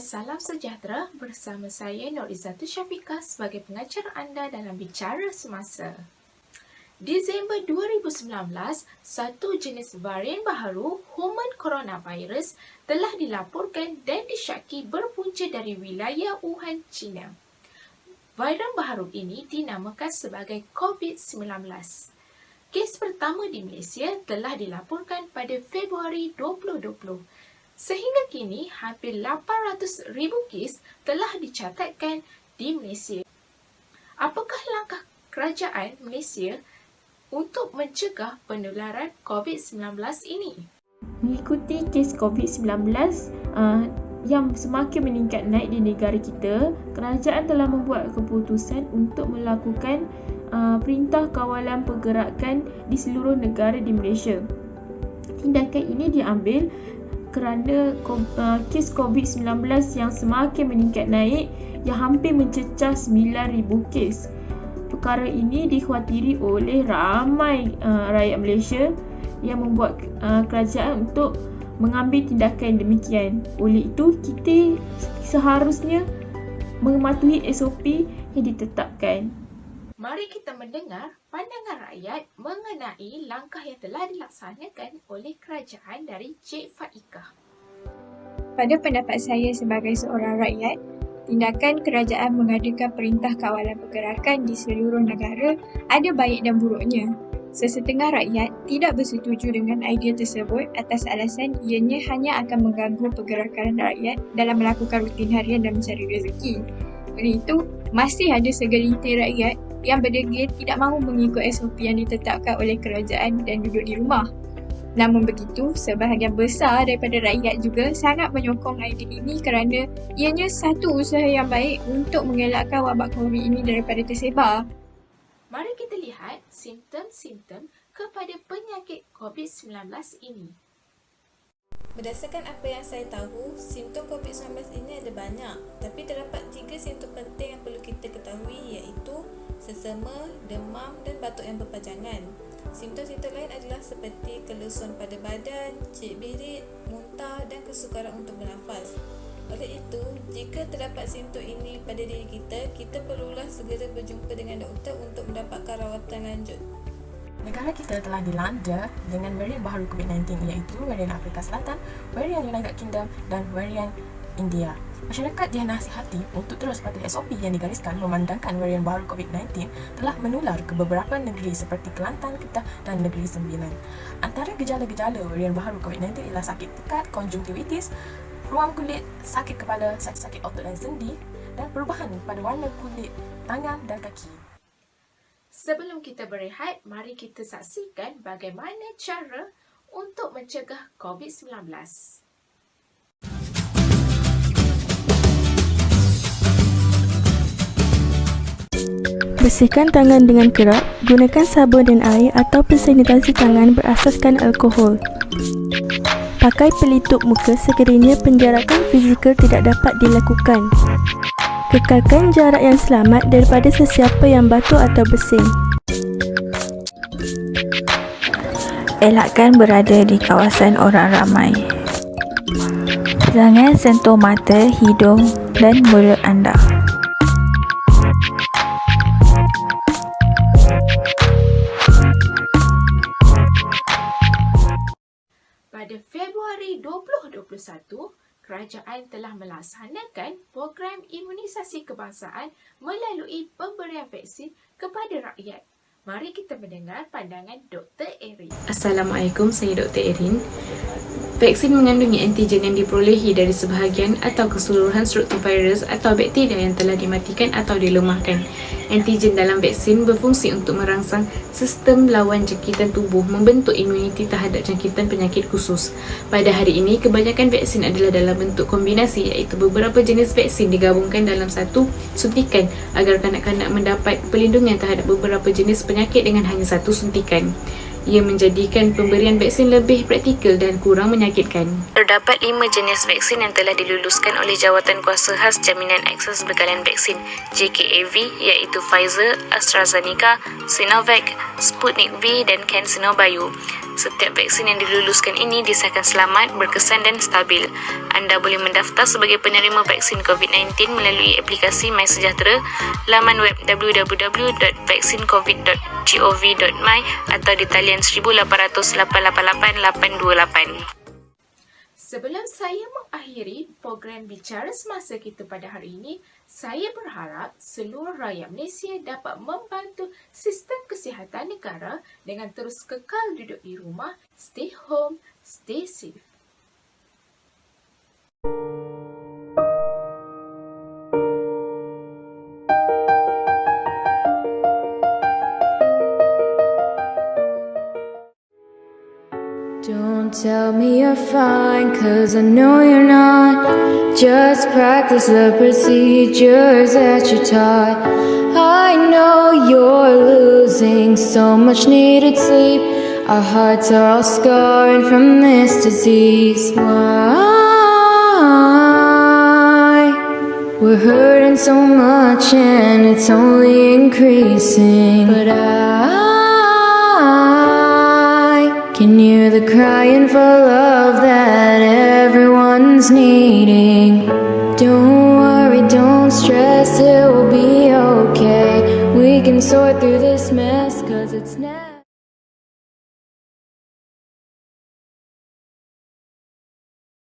Salam sejahtera, bersama saya Nur Izzatul Syafiqah sebagai pengacara anda dalam Bicara Semasa. Disember 2019, satu jenis varian baharu human coronavirus telah dilaporkan dan disyaki berpunca dari wilayah Wuhan, China. Varian baharu ini dinamakan sebagai COVID-19. Kes pertama di Malaysia telah dilaporkan pada Februari 2020. Sehingga kini, hampir 800,000 kes telah dicatatkan di Malaysia. Apakah langkah kerajaan Malaysia untuk mencegah penularan COVID-19 ini? Mengikuti kes COVID-19 yang semakin meningkat naik di negara kita, kerajaan telah membuat keputusan untuk melakukan perintah kawalan pergerakan di seluruh negara di Malaysia. Tindakan ini diambil kerana kes COVID-19 yang semakin meningkat naik yang hampir mencecah 9,000 kes. Perkara ini dikhawatiri oleh ramai rakyat Malaysia yang membuat kerajaan untuk mengambil tindakan demikian. Oleh itu, kita seharusnya mematuhi SOP yang ditetapkan. Mari kita mendengar pandangan rakyat mengenai langkah yang telah dilaksanakan oleh kerajaan dari Cik Faikah. Pada pendapat saya sebagai seorang rakyat, tindakan kerajaan mengadakan perintah kawalan pergerakan di seluruh negara ada baik dan buruknya. Sesetengah rakyat tidak bersetuju dengan idea tersebut atas alasan ianya hanya akan mengganggu pergerakan rakyat dalam melakukan rutin harian dan mencari rezeki. Oleh itu, masih ada segelintir rakyat yang berdegil tidak mahu mengikut SOP yang ditetapkan oleh kerajaan dan duduk di rumah. Namun begitu, sebahagian besar daripada rakyat juga sangat menyokong idea ini kerana ianya satu usaha yang baik untuk mengelakkan wabak COVID ini daripada tersebar. Mari kita lihat simptom-simptom kepada penyakit COVID-19 ini. Berdasarkan apa yang saya tahu, simptom COVID-19 ini ada banyak, tapi terdapat 3 simptom penting yang perlu kita ketahui, iaitu sesama, demam dan batuk yang berpanjangan. Simptom-simptom lain adalah seperti kelusuan pada badan, cik birit, muntah dan kesukaran untuk bernafas. Oleh itu, jika terdapat simptom ini pada diri kita, kita perlulah segera berjumpa dengan doktor untuk mendapatkan rawatan lanjut. Negara kita telah dilanda dengan varian baharu COVID-19 iaitu varian Afrika Selatan, varian United Kingdom dan varian India. Masyarakat dinasihati untuk terus patuhi SOP yang digariskan memandangkan varian baharu COVID-19 telah menular ke beberapa negeri seperti Kelantan, Kedah dan Negeri Sembilan. Antara gejala-gejala varian baharu COVID-19 ialah sakit pekat, konjungtivitis, ruam kulit, sakit kepala, sakit otot dan sendi dan perubahan pada warna kulit tangan dan kaki. Sebelum kita berehat, mari kita saksikan bagaimana cara untuk mencegah COVID-19. Bersihkan tangan dengan kerap, gunakan sabun dan air ataupun sanitasi tangan berasaskan alkohol. Pakai pelitup muka sekiranya penjarakan fizikal tidak dapat dilakukan. Kekalkan jarak yang selamat daripada sesiapa yang batuk atau bersin. Elakkan berada di kawasan orang ramai. Jangan sentuh mata, hidung dan mulut anda. Pada Februari 2021, kerajaan telah melaksanakan program imunisasi kebangsaan melalui pemberian vaksin kepada rakyat. Mari kita mendengar pandangan Dr. Erin. Assalamualaikum, saya Dr. Erin. Vaksin mengandungi antigen yang diperolehi dari sebahagian atau keseluruhan struktur virus atau bakteria yang telah dimatikan atau dilemahkan. Antigen dalam vaksin berfungsi untuk merangsang sistem lawan jangkitan tubuh membentuk imuniti terhadap jangkitan penyakit khusus. Pada hari ini, kebanyakan vaksin adalah dalam bentuk kombinasi iaitu beberapa jenis vaksin digabungkan dalam satu suntikan agar kanak-kanak mendapat perlindungan terhadap beberapa jenis penyakit dengan hanya satu suntikan. Ia menjadikan pemberian vaksin lebih praktikal dan kurang menyakitkan. Terdapat 5 jenis vaksin yang telah diluluskan oleh Jawatan Kuasa Khas Jaminan Akses Bekalan Vaksin JKAV iaitu Pfizer, AstraZeneca, Sinovac, Sputnik V dan CanSino Bio. Setiap vaksin yang diluluskan ini disahkan selamat, berkesan dan stabil. Anda boleh mendaftar sebagai penerima vaksin COVID-19 melalui aplikasi MySejahtera, laman web www.vaksincovid.gov.my atau di talian 1800 888 828. Sebelum saya mengakhiri program Bicara Semasa kita pada hari ini, saya berharap seluruh rakyat Malaysia dapat membantu sistem kesihatan negara dengan terus kekal duduk di rumah, stay home, stay safe. Don't tell me you're fine, 'cause I know you're not. Just practice the procedures that you're taught. I know you're losing so much needed sleep. Our hearts are all scarring from this disease. Why? We're hurting so much and it's only increasing. But I can hear the crying for love that everyone's needing. Don't worry, don't stress, it will be okay. We can sort through this mess, 'cause it's never